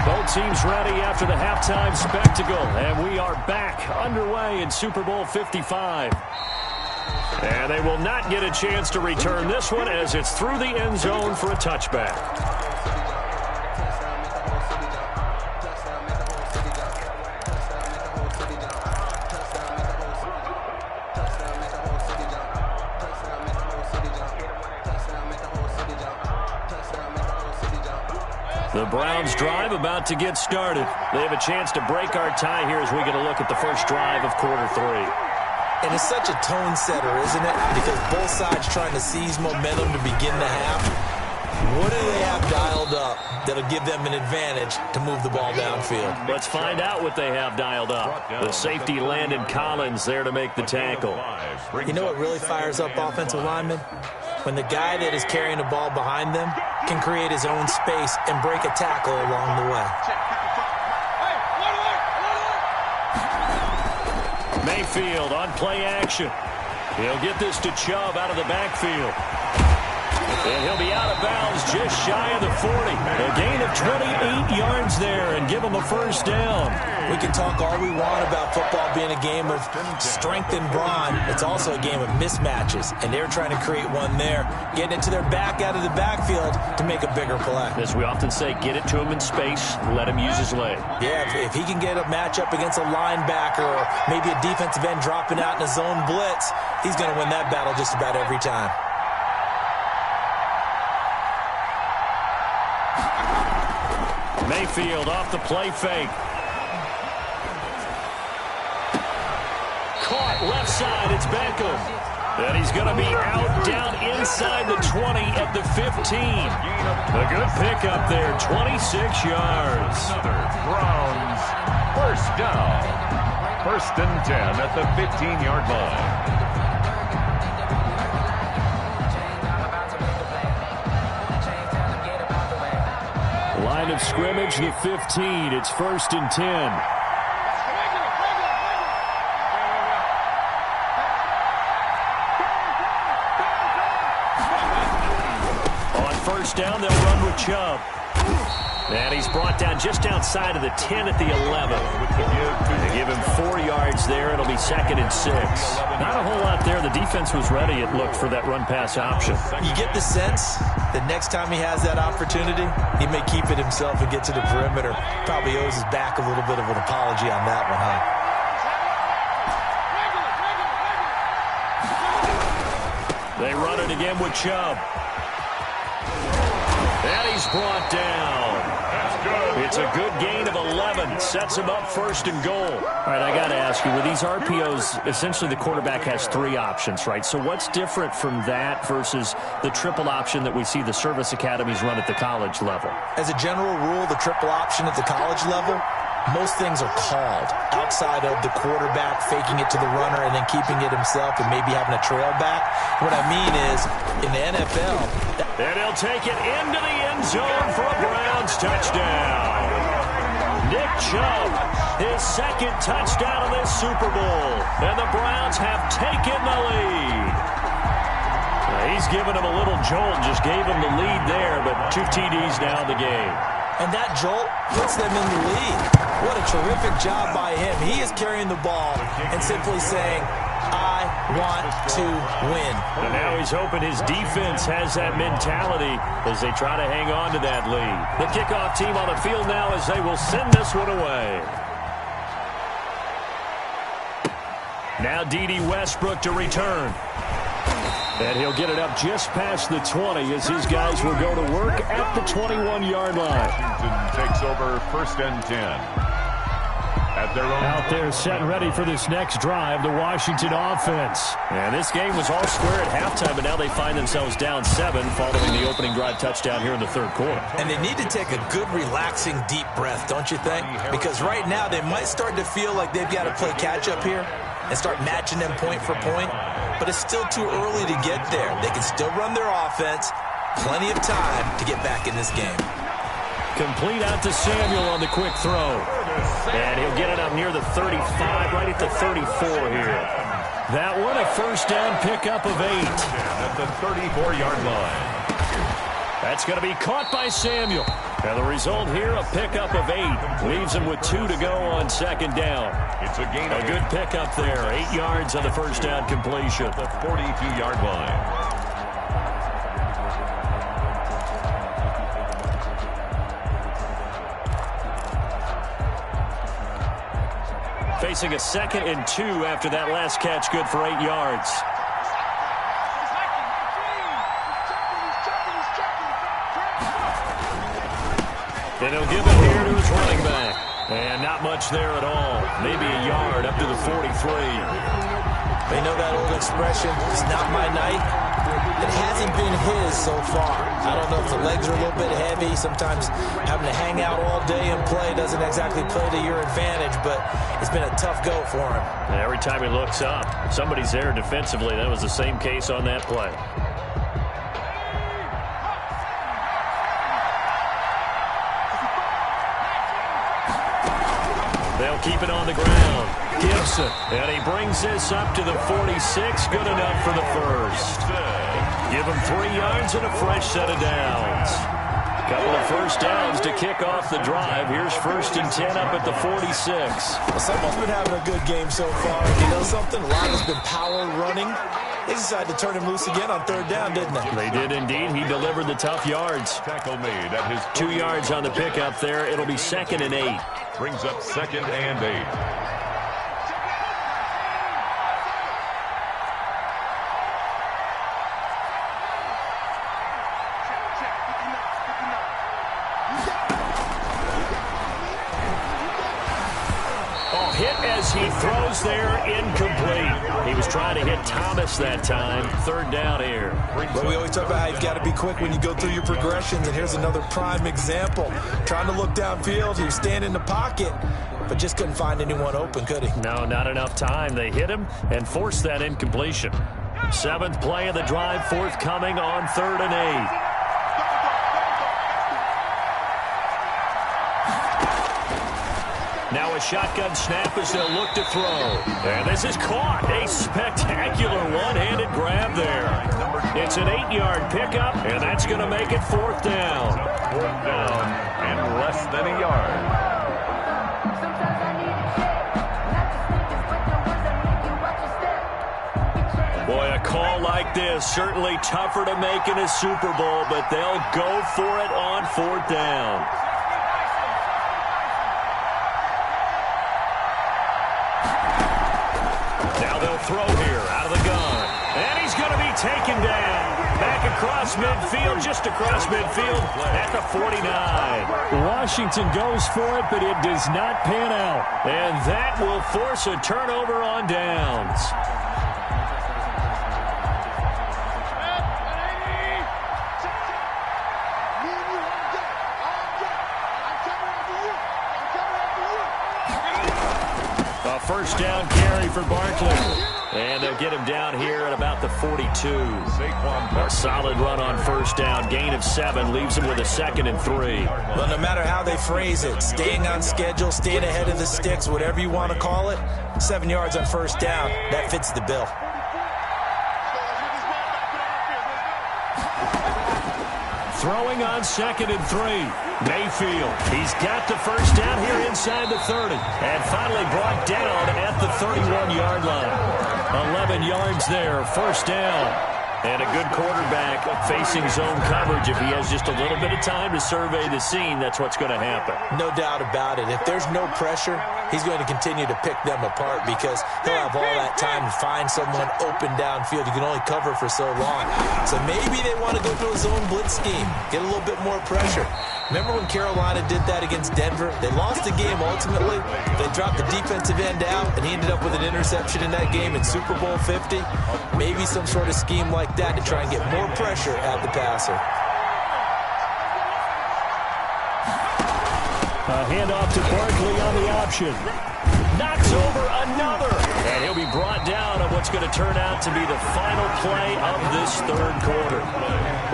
Both teams ready after the halftime spectacle, and we are back underway in Super Bowl 55. And they will not get a chance to return this one as it's through the end zone for a touchback. The Browns drive about to get started. They have a chance to break our tie here as we get a look at the first drive of quarter 3. And it's such a tone setter, isn't it? Because both sides trying to seize momentum to begin the half. What do they have dialed up that'll give them an advantage to move the ball downfield? Let's find out what they have dialed up. The safety Landon Collins there to make the tackle. You know what really fires up offensive linemen? When the guy that is carrying the ball behind them can create his own space and break a tackle along the way. Mayfield on play action. He'll get this to Chubb out of the backfield. And he'll be out of bounds just shy of the 40. A gain of 28 yards there and give them a first down. We can talk all we want about football being a game of strength and brawn. It's also a game of mismatches, and they're trying to create one there, getting it to their back out of the backfield to make a bigger play. As we often say, get it to him in space, let him use his leg. Yeah, if he can get a matchup against a linebacker or maybe a defensive end dropping out in a zone blitz, he's going to win that battle just about every time. Mayfield off the play fake. Caught left side, it's Beckham. And he's going to be out down inside the 20 at the 15. A good pickup there, 26 yards. Another Browns first down. 1st and 10 at the 15-yard line. Line of scrimmage, the 15. It's 1st and 10. On 1st down, they'll run with Chubb. And he's brought down just outside of the 10 at the 11. They give him 4 yards there. It'll be 2nd and 6. Not a whole lot there. The defense was ready, it looked, for that run-pass option. You get the sense that next time he has that opportunity, he may keep it himself and get to the perimeter. Probably owes his back a little bit of an apology on that one, huh? They run it again with Chubb. And he's brought down. It's a good gain of 11. Sets him up 1st and goal. All right, I got to ask you, with these RPOs, essentially the quarterback has 3 options, right? So what's different from that versus the triple option that we see the service academies run at the college level? As a general rule, the triple option at the college level, most things are called outside of the quarterback faking it to the runner and then keeping it himself and maybe having a trail back. What I mean is, in the NFL... And he'll take it into the end zone for a Browns touchdown. Nick Chubb, his 2nd touchdown of this Super Bowl. And the Browns have taken the lead. He's given him a little jolt, just gave him the lead there, but 2 TDs now in the game. And that jolt puts them in the lead. What a terrific job by him. He is carrying the ball and simply saying, I want to win. And now he's hoping his defense has that mentality as they try to hang on to that lead. The kickoff team on the field now as they will send this one away. Now D.D. Westbrook to return. And he'll get it up just past the 20 as his guys will go to work at the 21-yard line. Washington takes over 1st and 10. At their own out there set and ready for this next drive, the Washington offense. And this game was all square at halftime, but now they find themselves down 7 following the opening drive touchdown here in the 3rd quarter. And they need to take a good, relaxing, deep breath, don't you think? Because right now they might start to feel like they've got to play catch-up here and start matching them point for point. But it's still too early to get there. They can still run their offense. Plenty of time to get back in this game. Complete out to Samuel on the quick throw. And he'll get it up near the 35, right at the 34 here. That one, a 1st down pickup of 8. At the 34-yard line. That's going to be caught by Samuel. And the result here, a pickup of 8. Leaves him with 2 to go on 2nd down. It's a gain of a good pickup there. 8 yards on the 1st down completion. The 42-yard line. Facing a 2nd and 2 after that last catch, good for 8 yards. And he'll give it here to his running back. And not much there at all. Maybe a yard up to the 43. They know that old expression, it's not my night. It hasn't been his so far. I don't know if the legs are a little bit heavy. Sometimes having to hang out all day and play doesn't exactly play to your advantage, but it's been a tough go for him. And every time he looks up, somebody's there defensively. That was the same case on that play. They'll keep it on the ground. Gibson, and he brings this up to the 46. Good enough for the 1st. Give him 3 yards and a fresh set of downs. Couple of first downs to kick off the drive. Here's 1st and 10 up at the 46. Well, someone's been having a good game so far. You know something? A lot has been power running. They decided to turn him loose again on 3rd down, didn't they? They did indeed. He delivered the tough yards. Tackle made at his 2 yards on the pickup there. It'll be 2nd and 8. brings up 2nd and 8. Hit as he throws there, incomplete. He was trying to hit Thomas that time. 3rd down here. But we always talk about how you've got to be quick when you go through your progressions, and here's another prime example. Trying to look downfield, he was standing in the pocket, but just couldn't find anyone open, could he? No, not enough time. They hit him and forced that incompletion. 7th play of the drive, forthcoming on 3rd and 8. Now a shotgun snap as they'll look to throw. And this is caught. A spectacular one-handed grab there. It's an 8-yard pickup, and that's going to make it 4th down. 4th down and less than a yard. Boy, a call like this, certainly tougher to make in a Super Bowl, but they'll go for it on 4th down. Throw here out of the gun. And he's going to be taken down. Back across midfield, just across midfield at the 49. Washington goes for it, but it does not pan out. And that will force a turnover on downs. A 1st down carry for Barkley. And they'll get him down here at about the 42. A solid run on 1st down. Gain of 7 leaves him with a 2nd and 3. Well, no matter how they phrase it, staying on schedule, staying ahead of the sticks, whatever you want to call it, 7 yards on 1st down, that fits the bill. Throwing on 2nd and 3. Mayfield, he's got the 1st down here inside the 30. And finally brought down at the 31-yard line. 11 yards there, 1st down. And a good quarterback facing zone coverage. If he has just a little bit of time to survey the scene, that's what's going to happen. No doubt about it. If there's no pressure, he's going to continue to pick them apart because he'll have all that time to find someone open downfield. You can only cover for so long. So maybe they want to go to a zone blitz scheme, get a little bit more pressure. Remember when Carolina did that against Denver? They lost the game ultimately. They dropped the defensive end out, and he ended up with an interception in that game in Super Bowl 50. Maybe some sort of scheme like that to try and get more pressure at the passer. A handoff to Barkley on the option. Knocks over another. And he'll be brought down on what's going to turn out to be the final play of this 3rd quarter.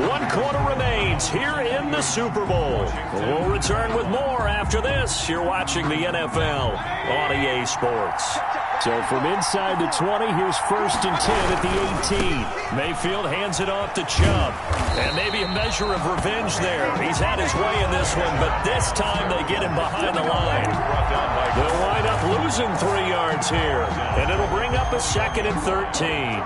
1 quarter remains here in the Super Bowl. We'll return with more after this. You're watching the NFL on EA Sports. So from inside the 20, here's 1st and 10 at the 18. Mayfield hands it off to Chubb. And maybe a measure of revenge there. He's had his way in this one, but this time they get him behind the line. They'll wind up losing 3 yards here. And it'll bring up a 2nd and 13.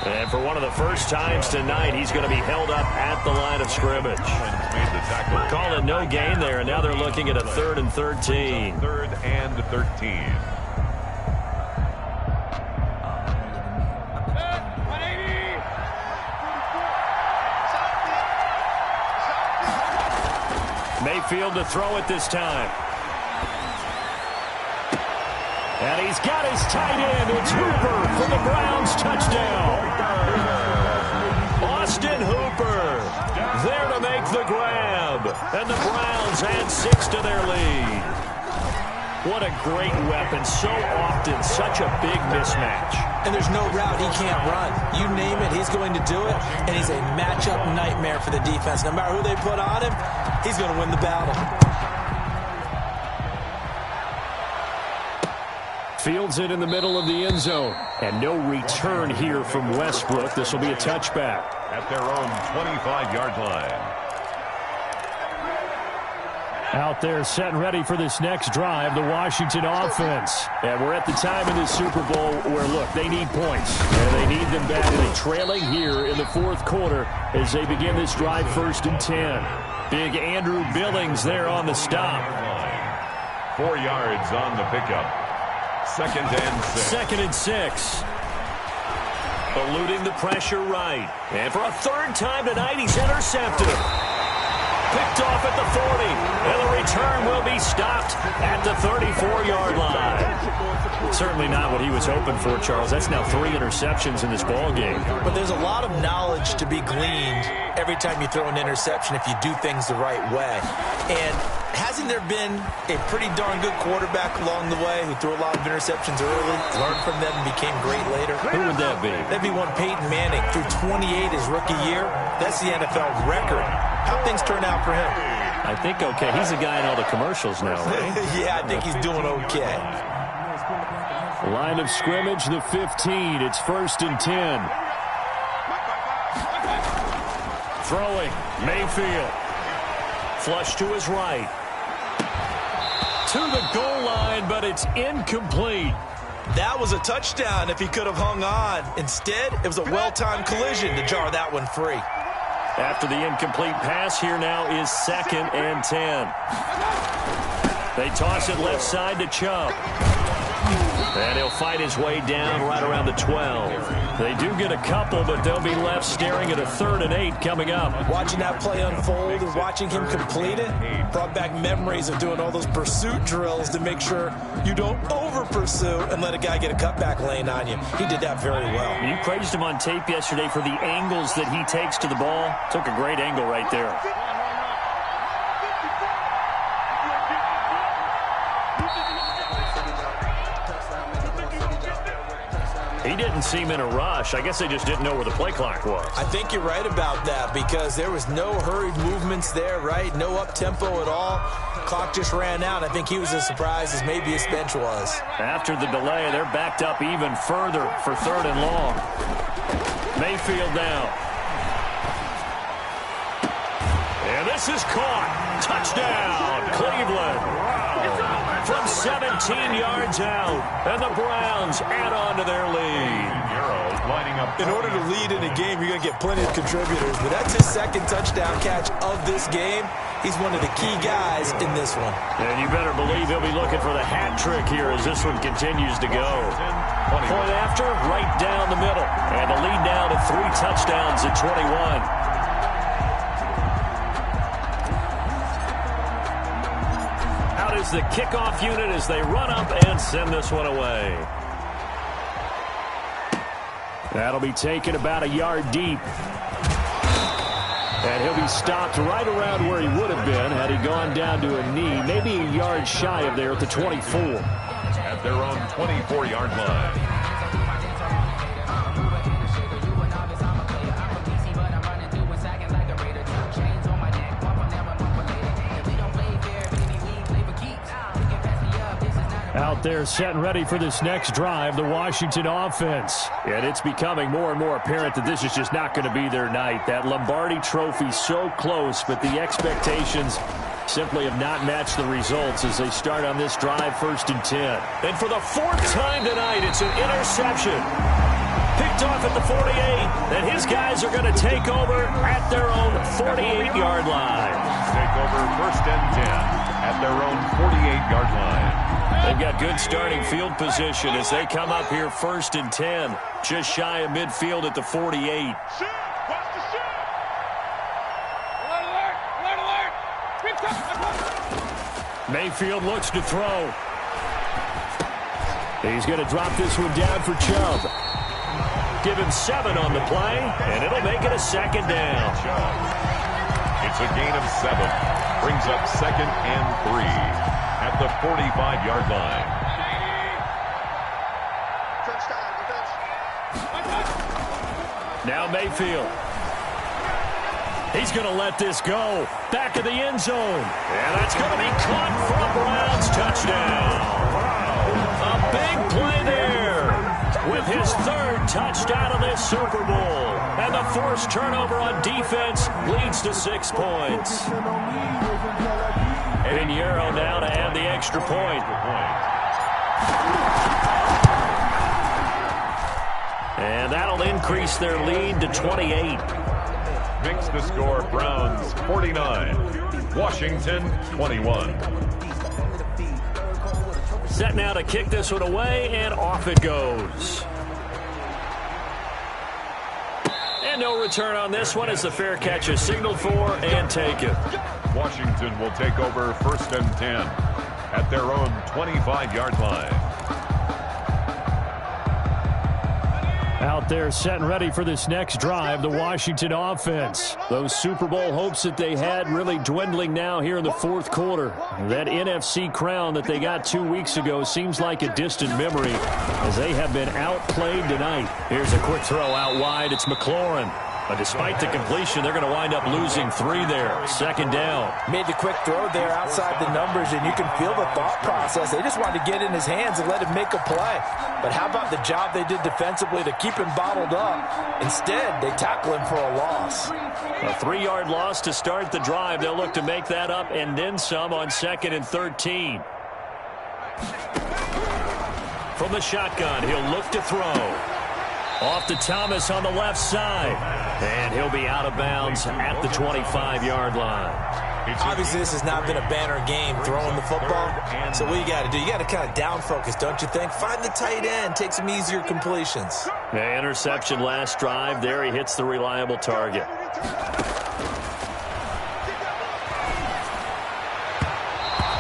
And for one of the first times tonight, he's going to be held up at the line of scrimmage. Call it no gain there, and now they're looking at a 3rd and 13. 3rd and 13. Mayfield to throw it this time. And he's got his tight end. It's Hooper for the Browns touchdown. Austin Hooper there to make the grab. And the Browns add 6 to their lead. What a great weapon. So often, such a big mismatch. And there's no route he can't run. You name it, he's going to do it. And he's a matchup nightmare for the defense. No matter who they put on him, he's going to win the battle. Fields it in the middle of the end zone. And no return here from Westbrook. This will be a touchback. At their own 25-yard line. Out there set and ready for this next drive, the Washington offense. And we're at the time in this Super Bowl where, look, they need points. And they need them badly. Trailing here in the fourth quarter as they begin this drive 1st and 10. Big Andrew Billings there on the stop. 4 yards on the pickup. 2nd and 6. 2nd and 6. Eluding the pressure right. And for a 3rd time tonight, he's intercepted. Picked off at the 40, and the return will be stopped at the 34-yard line. Certainly not what he was hoping for, Charles. That's now 3 interceptions in this ball game. But there's a lot of knowledge to be gleaned every time you throw an interception if you do things the right way. And hasn't there been a pretty darn good quarterback along the way who threw a lot of interceptions early, learned from them, and became great later? Who would that be? That'd be one Peyton Manning. Threw 28 his rookie year. That's the NFL record. How'd things turn out for him? I think okay. He's a guy in all the commercials now, right? Yeah, I think he's doing okay. Line of scrimmage, the 15. It's 1st and 10. Throwing, Mayfield. Flush to his right. To the goal line, but it's incomplete. That was a touchdown if he could have hung on. Instead, it was a well-timed collision to jar that one free. After the incomplete pass, here now is 2nd and 10. They toss it left side to Chubb. And he'll fight his way down right around the 12. They do get a couple, but they'll be left staring at a 3rd and 8 coming up. Watching that play unfold and watching him complete it brought back memories of doing all those pursuit drills to make sure you don't over-pursue and let a guy get a cutback lane on you. He did that very well. You praised him on tape yesterday for the angles that he takes to the ball. Took a great angle right there. He didn't seem in a rush. I guess they just didn't know where the play clock was. I think you're right about that because there was no hurried movements there, right? No up-tempo at all. Clock just ran out. I think he was as surprised as maybe his bench was. After the delay, they're backed up even further for 3rd and long. Mayfield now. And this is caught. Touchdown, Cleveland. From 17 yards out. And the Browns add on to their lead. In order to lead in a game, you're going to get plenty of contributors. But that's his 2nd touchdown catch of this game. He's one of the key guys in this one. And you better believe he'll be looking for the hat trick here as this one continues to go. Point after, right down the middle. And the lead now to 3 touchdowns at 21. Is the kickoff unit as they run up and send this one away. That'll be taken about a yard deep. And he'll be stopped right around where he would have been had he gone down to a knee, maybe a yard shy of there at the 24. At their own 24-yard line. Out there set and ready for this next drive, the Washington offense. And it's becoming more and more apparent that this is just not going to be their night. That Lombardi trophy so close, but the expectations simply have not matched the results as they start on this drive 1st and 10. And for the 4th time tonight, it's an interception. Picked off at the 48, and his guys are going to take over at their own 48-yard line. Take over 1st and 10 at their own 48-yard line. They've got good starting field position as they come up here 1st and 10, just shy of midfield at the 48. Mayfield looks to throw. He's going to drop this one down for Chubb. Give him 7 on the play, and it'll make it a 2nd down. It's a gain of 7. Brings up 2nd and 3. at the 45-yard line. Now Mayfield. He's going to let this go. Back of the end zone. And that's going to be caught for a Browns touchdown. A big play there with his third touchdown of this Super Bowl. And the forced turnover on defense leads to 6 points. And Euro now to add the extra point. And that'll increase their lead to 28. Makes the score Browns 49, Washington 21. Set now to kick this one away, and off it goes. And no return on this one as the fair catch is signaled for and taken. Washington will take over 1st and 10 at their own 25-yard line. Out there set and ready for this next drive, the Washington offense. Those Super Bowl hopes that they had really dwindling now here in the 4th quarter. That NFC crown that they got 2 weeks ago seems like a distant memory as they have been outplayed tonight. Here's a quick throw out wide. It's McLaurin. But despite the completion, they're going to wind up losing 3 there. 2nd down. Made the quick throw there outside the numbers, and you can feel the thought process. They just wanted to get in his hands and let him make a play. But how about the job they did defensively to keep him bottled up? Instead, they tackle him for a loss. A 3-yard loss to start the drive. They'll look to make that up and then some on 2nd and 13. From the shotgun, he'll look to throw. Off to Thomas on the left side. And he'll be out of bounds at the 25-yard line. Obviously, this has not been a banner game throwing the football. So what you got to do, you got to kind of down focus, don't you think? Find the tight end, take some easier completions. The interception last drive. There he hits the reliable target.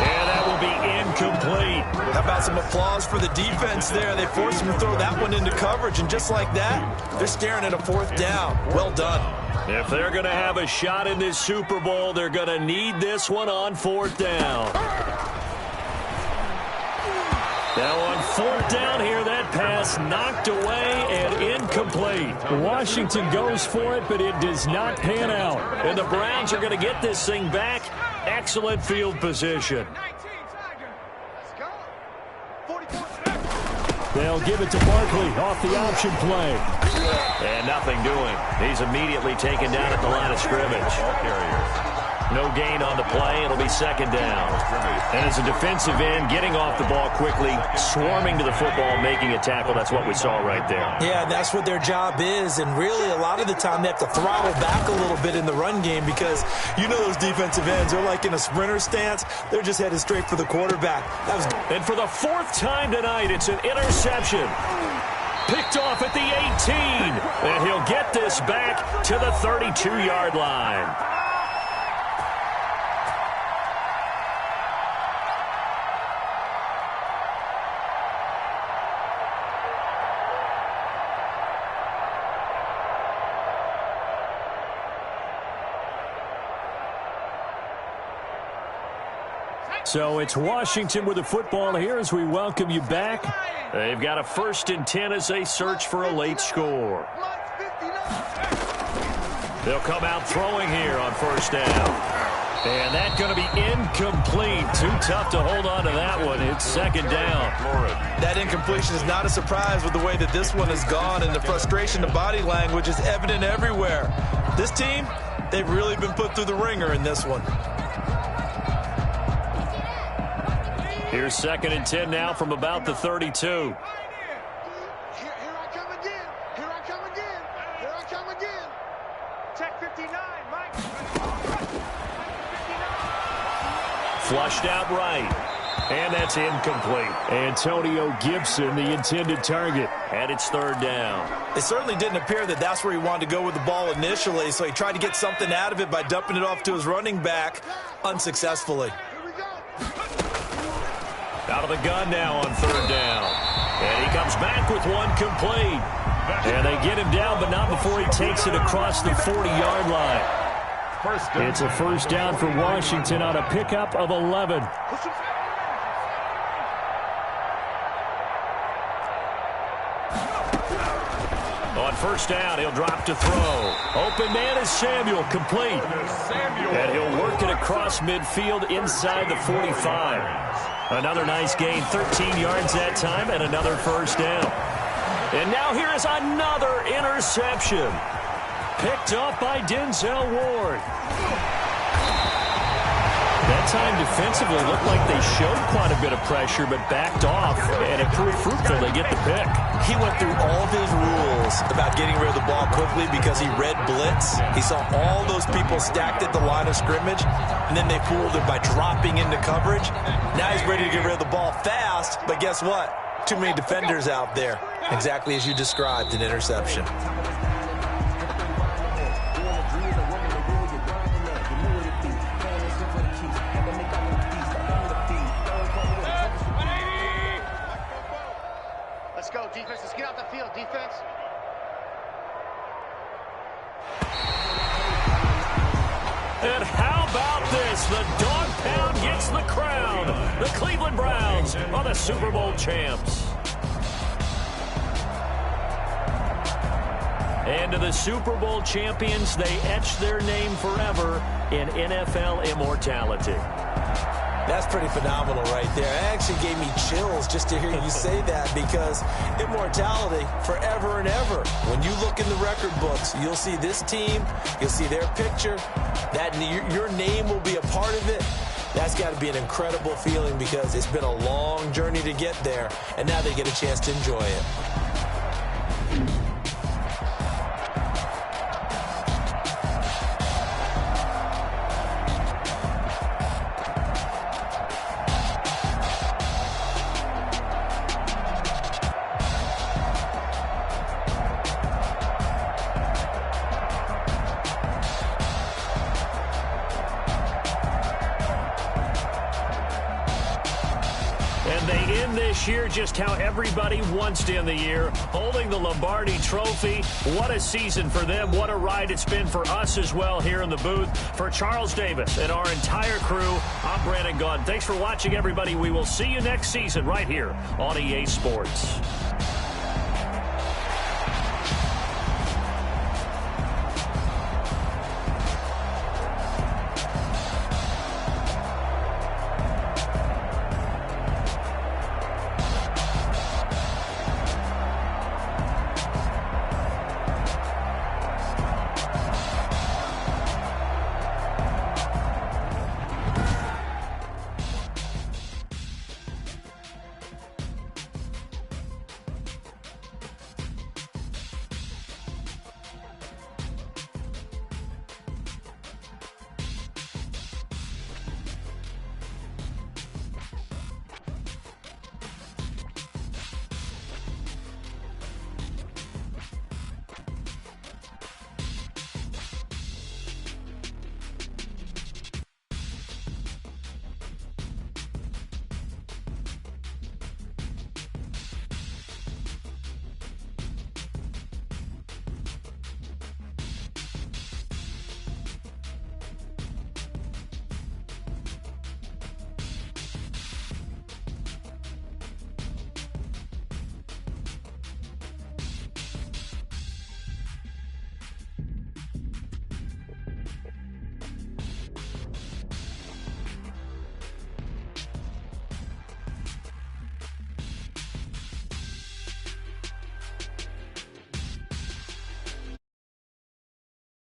And that will be incomplete. How about some applause for the defense there? They forced him to throw that one into coverage, and just like that, they're staring at a 4th down. Well done. If they're going to have a shot in this Super Bowl, they're going to need this one on 4th down. Now on 4th down here, that pass knocked away and incomplete. Washington goes for it, but it does not pan out. And the Browns are going to get this thing back. Excellent field position. They'll give it to Barkley off the option play. And nothing doing. He's immediately taken down at the line of scrimmage. No gain on the play. It'll be 2nd down. And as a defensive end, getting off the ball quickly, swarming to the football, making a tackle. That's what we saw right there. Yeah, that's what their job is. And really, a lot of the time, they have to throttle back a little bit in the run game because you know those defensive ends, they're like in a sprinter stance. They're just headed straight for the quarterback. And for the 4th time tonight, it's an interception. Picked off at the 18. And he'll get this back to the 32-yard line. So it's Washington with the football here as we welcome you back. They've got a 1st and 10 as they search for a late score. They'll come out throwing here on 1st down. And that's going to be incomplete. Too tough to hold on to that one. It's 2nd down. That incompletion is not a surprise with the way that this one has gone, and the frustration, the body language is evident everywhere. This team, they've really been put through the ringer in this one. Here's 2nd and 10 now from about the 32. Here I come again. Here I come again. Here I come again. Check 59, Mike. Flushed out right. And that's incomplete. Antonio Gibson, the intended target. And it's 3rd down. It certainly didn't appear that that's where he wanted to go with the ball initially, so he tried to get something out of it by dumping it off to his running back unsuccessfully. Out of the gun now on 3rd down. And he comes back with one complete. And they get him down, but not before he takes it across the 40-yard line. It's a 1st down for Washington on a pickup of 11. first down. He'll drop to throw. Open man is Samuel, complete. And he'll work it across midfield inside the 45. Another nice gain, 13 yards that time, and another first down. And now here is another interception. Picked off by Denzel Ward. That time defensively looked like they showed quite a bit of pressure but backed off, and it proved fruitful. They get the pick. He went through all of his rules about getting rid of the ball quickly because he read blitz. He saw all those people stacked at the line of scrimmage, and then they fooled him by dropping into coverage. Now he's ready to get rid of the ball fast, but guess what? Too many defenders out there. Exactly as you described, an interception. Let's go, defense. Let's get out the field, defense. And how about this? The dog pound gets the crown. The Cleveland Browns are the Super Bowl champs. And to the Super Bowl champions, they etch their name forever in NFL immortality. That's pretty phenomenal right there. It actually gave me chills just to hear you say that, because immortality forever and ever. When you look in the record books, you'll see this team, you'll see their picture, that your name will be a part of it. That's got to be an incredible feeling because it's been a long journey to get there, and now they get a chance to enjoy it. Year just how everybody wants to end the year, holding the Lombardi Trophy. What a season for them. What a ride it's been for us as well here in the booth. For Charles Davis and our entire crew, I'm Brandon Gaudin. Thanks for watching, everybody. We will see you next season right here on EA Sports.